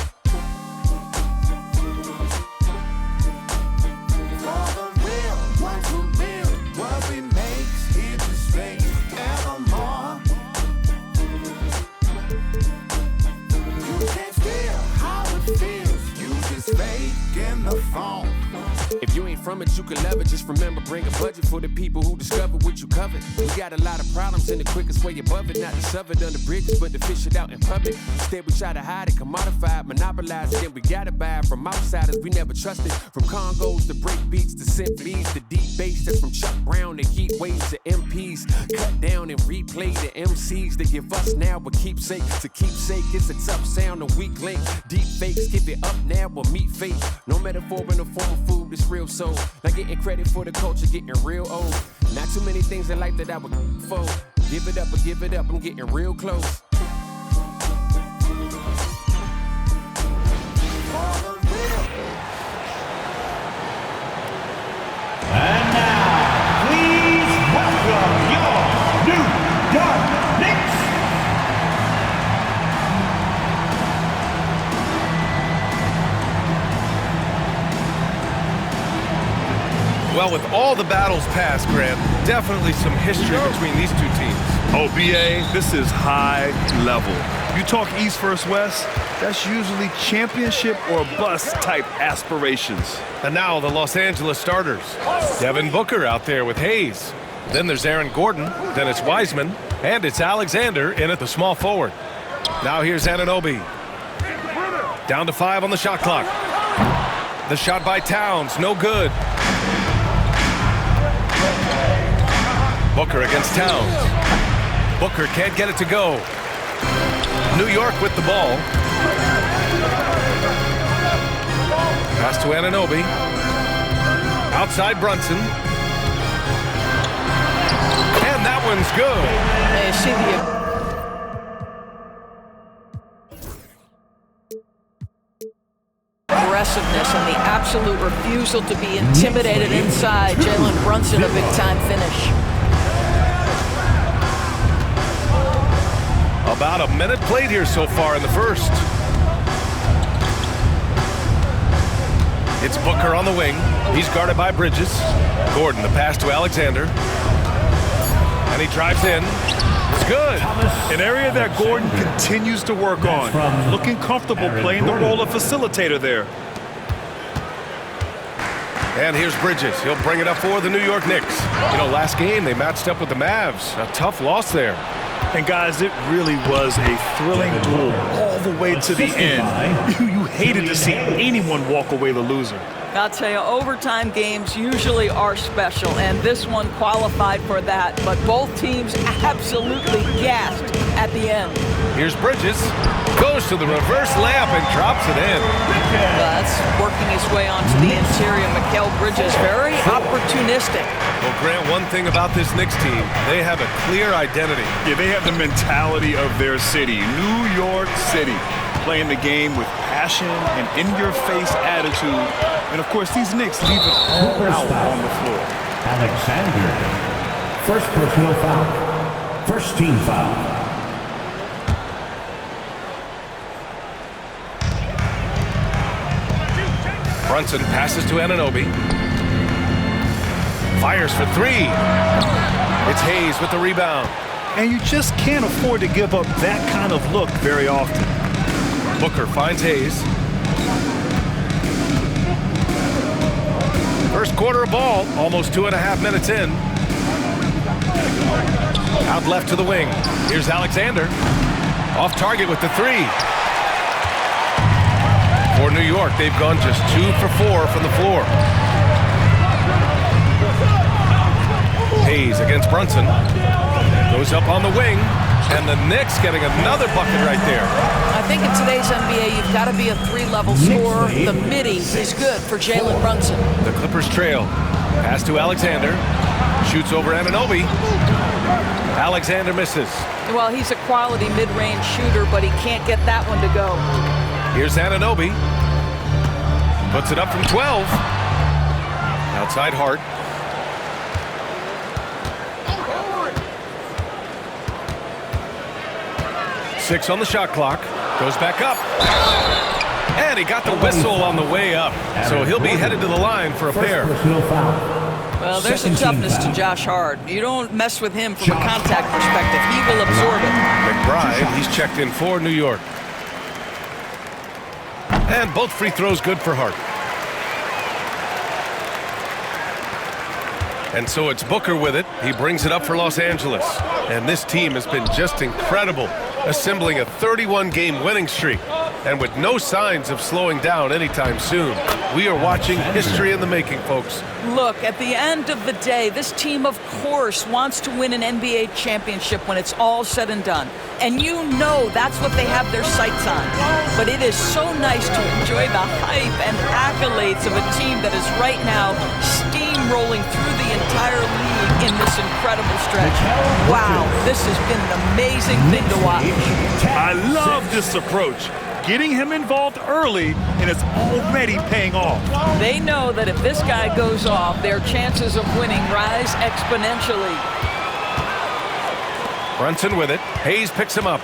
Speaker 10: If you ain't from it, you can love it. Just remember, bring a budget for the people who discover what you covered. We got a lot of problems, and the quickest way above it, not to shove it under bridges, but to fish it out in public. Instead, we try to hide it, commodify it, monopolize it, and we gotta buy it from outsiders we never trusted. From Congos to break beats to symphonies to deep bass, that's from Chuck Brown to heat waves to MPs. Cut down and replay the MCs they give us now, but keepsake to keepsake. It's a tough sound, a weak link. Deep fakes, give it up now or meet fate. No metaphor in the form of food, it's real soul. Not getting credit for the culture, getting real old. Not too many things in life that I would fold. Give it up or give it up, I'm getting real close.
Speaker 4: And now, please welcome your New York Knicks.
Speaker 11: Well, with all the battles past, Grant, definitely some history between these two teams.
Speaker 12: Oh, BA, this is high level. You talk East versus West, that's usually championship or bust type aspirations.
Speaker 11: And now the Los Angeles starters. Devin Booker out there with Hayes. Then there's Aaron Gordon. Then it's Wiseman. And it's Alexander in at the small forward. Now here's Anunoby. Down to 5 on the shot clock. The shot by Towns, no good. Booker against Towns. Booker can't get it to go. New York with the ball. Pass to Anunoby. Outside Brunson. And that one's good.
Speaker 13: Aggressiveness and the absolute refusal to be intimidated inside. Jalen Brunson, a big-time finish.
Speaker 11: About a minute played here so far in the first. It's Booker on the wing. He's guarded by Bridges. Gordon, the pass to Alexander. And he drives in. It's good.
Speaker 12: An area that Gordon continues to work on. Looking comfortable playing the role of facilitator there.
Speaker 11: And here's Bridges. He'll bring it up for the New York Knicks. You know, last game they matched up with the Mavs. A tough loss there.
Speaker 12: And guys, it really was a thrilling duel all the way to the end. You hated to see anyone walk away the loser.
Speaker 13: I'll tell you, overtime games usually are special, and this one qualified for that, but both teams absolutely gassed at the end.
Speaker 11: Here's Bridges. Goes to the reverse layup and drops it in.
Speaker 13: That's working his way onto the interior. Mikal Bridges, very opportunistic.
Speaker 11: Well, Grant, one thing about this Knicks team, they have a clear identity.
Speaker 12: Yeah, they have the mentality of their city, New York City, playing the game with passion and in-your-face attitude. And, of course, these Knicks leave it all out on the floor.
Speaker 4: Alexander. First personal foul. First team foul.
Speaker 11: Brunson passes to Anunoby. Fires for three. It's Hayes with the rebound.
Speaker 12: And you just can't afford to give up that kind of look very often.
Speaker 11: Booker finds Hayes. First quarter of ball, almost 2.5 minutes in. Out left to the wing. Here's Alexander. Off target with the three. For New York, they've gone just 2 for 4 from the floor. Hayes against Brunson. Goes up on the wing. And the Knicks getting another bucket right there.
Speaker 13: I think in today's NBA, you've got to be a 3-level scorer. The midi is good for Jalen Brunson.
Speaker 11: The Clippers trail. Pass to Alexander. Shoots over Anunoby. Alexander misses.
Speaker 13: Well, he's a quality mid-range shooter, but he can't get that one to go.
Speaker 11: Here's Anunoby. Puts it up from 12. Outside Hart. Six on the shot clock. Goes back up. And he got the whistle on the way up. So he'll be headed to the line for a pair.
Speaker 13: Well, there's some toughness to Josh Hart. You don't mess with him from a contact perspective. He will absorb it.
Speaker 11: McBride, he's checked in for New York. And both free throws good for Hart. And so it's Booker with it. He brings it up for Los Angeles. And this team has been just incredible, assembling a 31-game winning streak. And with no signs of slowing down anytime soon. We are watching history in the making, folks.
Speaker 13: Look, at the end of the day, this team, of course, wants to win an NBA championship when it's all said and done. And you know that's what they have their sights on. But it is so nice to enjoy the hype and accolades of a team that is right now steamrolling through the entire league in this incredible stretch. Wow, this has been an amazing thing to watch.
Speaker 12: I love this approach. Getting him involved early, and it's already paying off.
Speaker 13: They know that if this guy goes off, their chances of winning rise exponentially.
Speaker 11: Brunson with it. Hayes picks him up.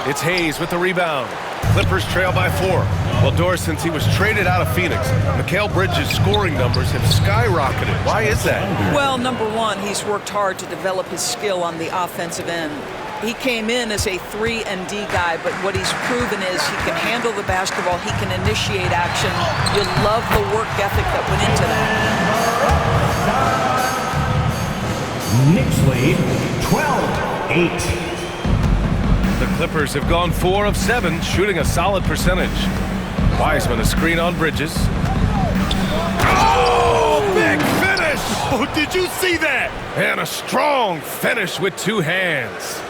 Speaker 11: It's Hayes with the rebound. Clippers trail by 4. Well, Doris, since he was traded out of Phoenix, Mikal Bridges' scoring numbers have skyrocketed. Why is that?
Speaker 13: Well, number one, he's worked hard to develop his skill on the offensive end. He came in as a 3-and-D guy, but what he's proven is he can handle the basketball, he can initiate action. You love the work ethic that went into that.
Speaker 4: Knicks lead 12-8.
Speaker 11: The Clippers have gone 4 of 7, shooting a solid percentage. Wiseman a screen on Bridges. Oh, big finish!
Speaker 12: Oh, did you see that?
Speaker 11: And a strong finish with 2 hands.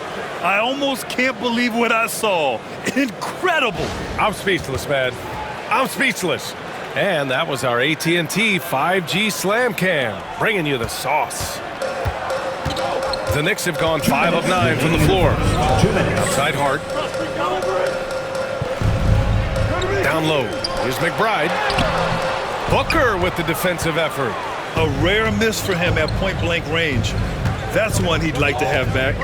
Speaker 12: I almost can't believe what I saw. Incredible.
Speaker 11: I'm speechless, man. I'm speechless. And that was our AT&T 5G Slam Cam, bringing you the sauce. The Knicks have gone 5 of 9 from the floor. Outside Hart. Down low. Here's McBride. Booker with the defensive effort.
Speaker 12: A rare miss for him at point-blank range. That's one he'd like to have back.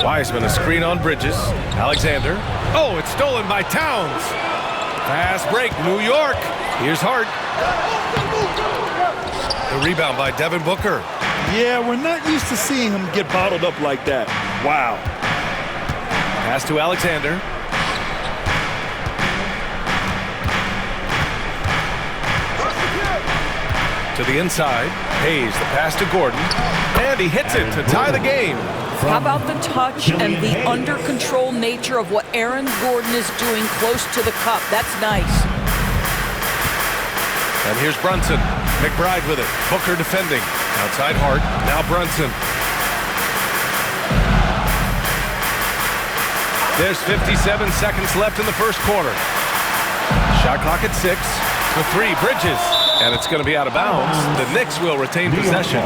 Speaker 11: Wiseman a screen on Bridges. Alexander. Oh, it's stolen by Towns. Fast break, New York. Here's Hart. The rebound by Devin Booker.
Speaker 12: Yeah, we're not used to seeing him get bottled up like that. Wow.
Speaker 11: Pass to Alexander. To the inside. Hayes, the pass to Gordon. And he hits it to tie the game.
Speaker 13: How about the touch and the under-control nature of what Aaron Gordon is doing close to the cup? That's nice.
Speaker 11: And here's Brunson. McBride with it. Booker defending. Outside Hart. Now Brunson. There's 57 seconds left in the first quarter. Shot clock at 6. The three, Bridges. And it's going to be out of bounds. The Knicks will retain possession.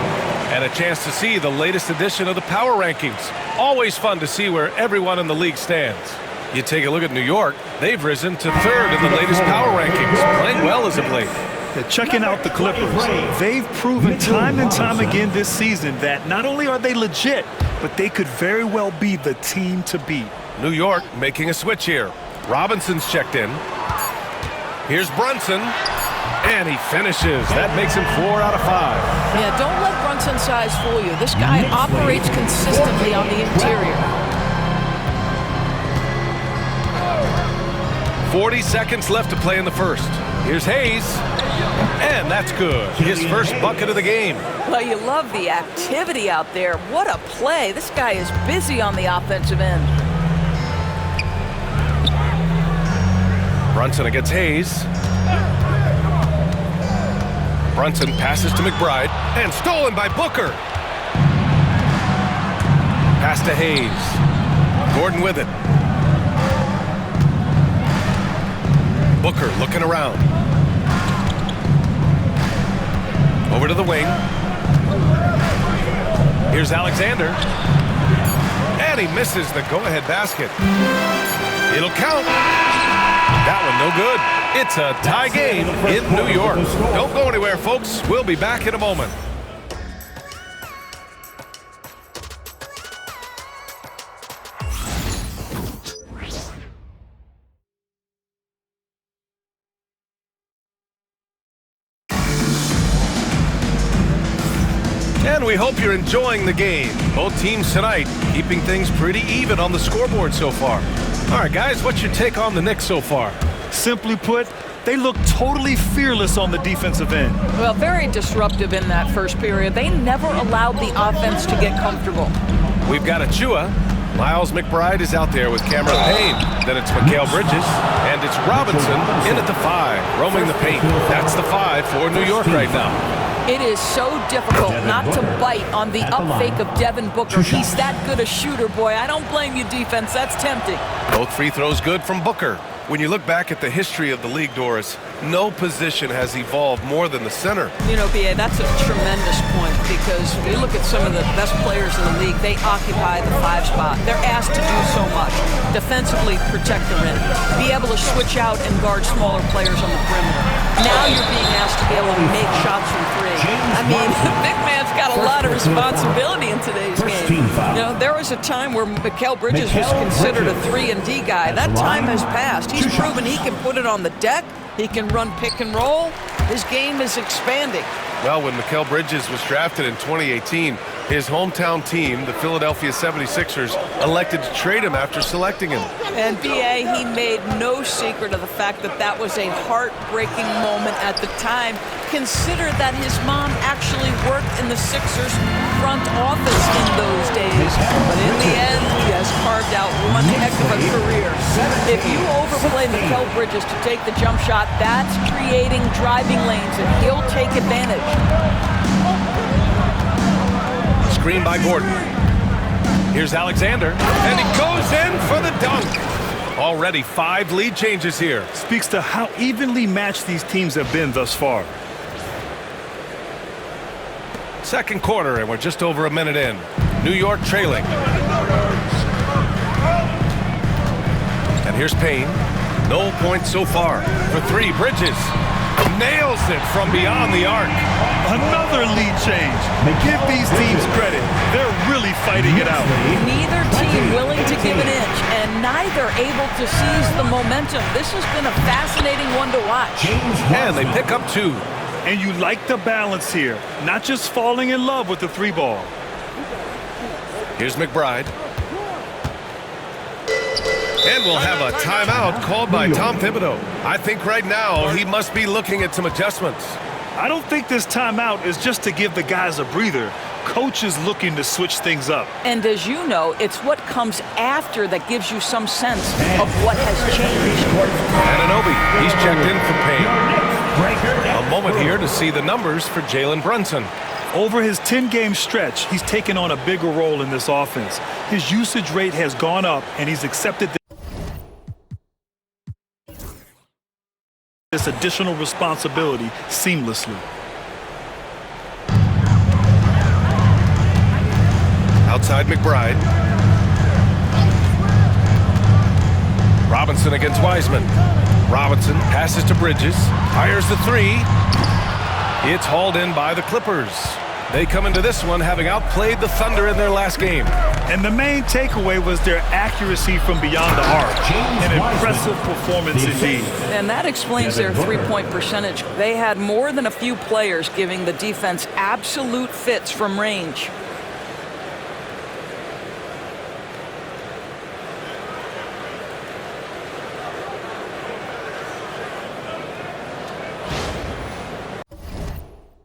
Speaker 11: And a chance to see the latest edition of the power rankings. Always fun to see where everyone in the league stands. You take a look at New York. They've risen to 3rd in the latest power rankings. Playing well as of late.
Speaker 12: Checking out the Clippers, they've proven time and time again this season that not only are they legit, but they could very well be the team to beat.
Speaker 11: New York making a switch here. Robinson's checked in. Here's Brunson, and he finishes. That makes him 4 out of 5.
Speaker 13: Yeah, don't let Brunson's size fool you. This guy operates consistently on the interior.
Speaker 11: 40 seconds left to play in the first. Here's Hayes, and that's good. His first bucket of the game.
Speaker 13: Well, you love the activity out there. What a play. This guy is busy on the offensive end.
Speaker 11: Brunson against Hayes. Brunson passes to McBride, and stolen by Booker. Pass to Hayes. Gordon with it. Booker looking around. Over to the wing. Here's Alexander. And he misses the go-ahead basket. It'll count. That one no good. It's a tie game in New York. Don't go anywhere, folks. We'll be back in a moment. And we hope you're enjoying the game. Both teams tonight keeping things pretty even on the scoreboard so far. All right, guys, what's your take on the Knicks so far?
Speaker 12: Simply put, they look totally fearless on the defensive end.
Speaker 13: Well, very disruptive in that first period. They never allowed the offense to get comfortable.
Speaker 11: We've got Achua. Miles McBride is out there with Cameron Payne. Then it's Mikal Bridges. And it's Robinson in at the 5, roaming the paint. That's the 5 for New York right now.
Speaker 13: It is so difficult not to bite on the up fake of Devin Booker. He's that good a shooter, boy. I don't blame you, defense. That's tempting.
Speaker 11: Both free throws good from Booker. When you look back at the history of the league, Doris, no position has evolved more than the center.
Speaker 13: You know, B.A., that's a tremendous point because you look at some of the best players in the league, they occupy the 5 spot. They're asked to do so much. Defensively, protect the rim. Be able to switch out and guard smaller players on the perimeter. Now you're being asked to be able to make shots from 3. I mean, the big man's got a lot of responsibility in today's game. You know, there was a time where Mikal Bridges was considered a 3-and-D guy. That time has passed. He's proven he can put it on the deck. He can run pick and roll. His game is expanding.
Speaker 11: Well, when Mikal Bridges was drafted in 2018, his hometown team, the Philadelphia 76ers, elected to trade him after selecting him.
Speaker 13: And B.A., he made no secret of the fact that that was a heartbreaking moment at the time. Consider that his mom actually worked in the Sixers front office in those days. But in the end, he has carved out one heck of a career. If you overplay Mikal Bridges to take the jump shot, that's creating driving lanes, and he'll take advantage.
Speaker 11: Screen by Gordon. Here's Alexander, and he goes in for the dunk. Already 5 lead changes here.
Speaker 12: Speaks to how evenly matched these teams have been thus far.
Speaker 11: Second quarter, and we're just over a minute in. New York trailing. And here's Payne. No points so far. For 3, Bridges nails it from beyond the arc.
Speaker 12: Another lead change. Give these teams credit. They're really fighting it out.
Speaker 13: Neither team willing to give an inch, and neither able to seize the momentum. This has been a fascinating one to watch.
Speaker 11: And they pick up 2.
Speaker 12: And you like the balance here. Not just falling in love with the 3 ball.
Speaker 11: Here's McBride. And we'll have a timeout called by Tom Thibodeau. I think right now he must be looking at some adjustments.
Speaker 12: I don't think this timeout is just to give the guys a breather. Coach is looking to switch things up.
Speaker 13: And as you know, it's what comes after that gives you some sense of what has changed.
Speaker 11: Anunoby, he's checked in for Payne. A moment here to see the numbers for Jalen Brunson.
Speaker 12: Over his 10-game stretch, he's taken on a bigger role in this offense. His usage rate has gone up, and he's accepted this additional responsibility seamlessly.
Speaker 11: Outside McBride. Robinson against Wiseman. Robinson passes to Bridges. Fires the three. It's hauled in by the Clippers. They come into this one having outplayed the Thunder in their last game.
Speaker 12: And the main takeaway was their accuracy from beyond the arc. An impressive performance indeed.
Speaker 13: And that explains their three-point percentage. They had more than a few players giving the defense absolute fits from range.